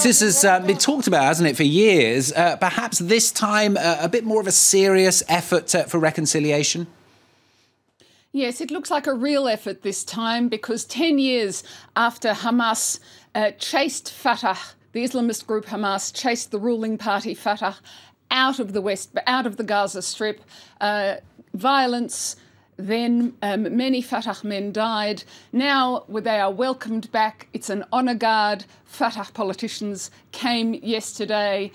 This has been talked about, hasn't it, for years. Perhaps this time a bit more of a serious effort for reconciliation? Yes, it looks like a real effort this time, because 10 years after Hamas chased Fatah, the Islamist group Hamas chased the ruling party Fatah out of the Gaza Strip, violence. Then many Fatah men died. Now they are welcomed back. It's an honour guard. Fatah politicians came yesterday.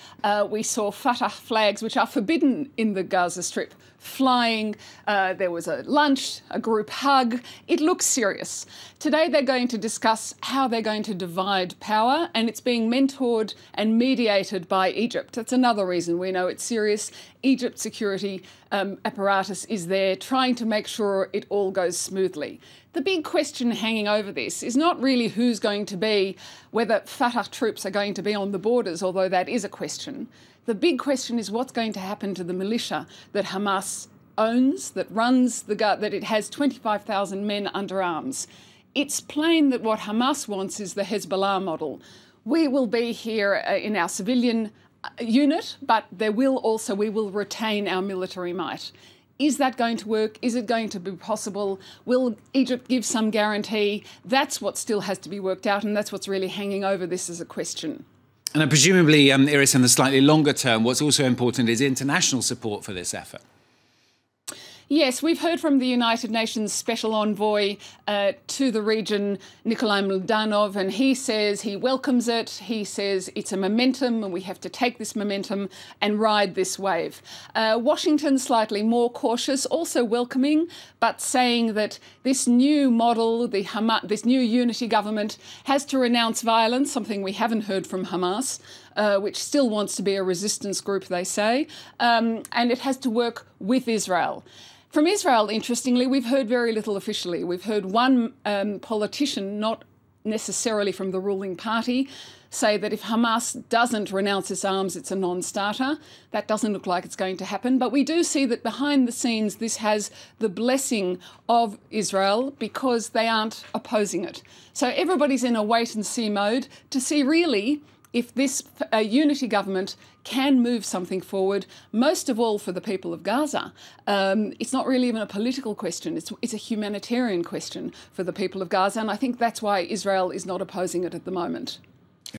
We saw Fatah flags, which are forbidden in the Gaza Strip, flying. There was a lunch, a group hug. It looks serious. Today they're going to discuss how they're going to divide power, and it's being mentored and mediated by Egypt. That's another reason we know it's serious. Egypt's security apparatus is there trying to make sure it all goes smoothly. The big question hanging over this is not really who's going to be, whether Fatah troops are going to be on the borders, although that is a question. The big question is what's going to happen to the militia that Hamas owns, that runs that it has 25,000 men under arms. It's plain that what Hamas wants is the Hezbollah model. We will be here in our civilian unit, but we will retain our military might. Is that going to work? Is it going to be possible? Will Egypt give some guarantee? That's what still has to be worked out, and that's what's really hanging over this as a question. And presumably, Iris, in the slightly longer term, what's also important is international support for this effort. Yes, we've heard from the United Nations Special Envoy to the region, Nikolai Mldanov, and he says he welcomes it. He says it's a momentum and we have to take this momentum and ride this wave. Washington, slightly more cautious, also welcoming, but saying that this new model, this new unity government, has to renounce violence, something we haven't heard from Hamas, which still wants to be a resistance group, they say, and it has to work with Israel. From Israel, interestingly, we've heard very little officially. We've heard one politician, not necessarily from the ruling party, say that if Hamas doesn't renounce its arms, it's a non-starter. That doesn't look like it's going to happen. But we do see that behind the scenes, this has the blessing of Israel because they aren't opposing it. So everybody's in a wait-and-see mode to see really if this unity government can move something forward, most of all for the people of Gaza. It's not really even a political question, it's a humanitarian question for the people of Gaza, and I think that's why Israel is not opposing it at the moment.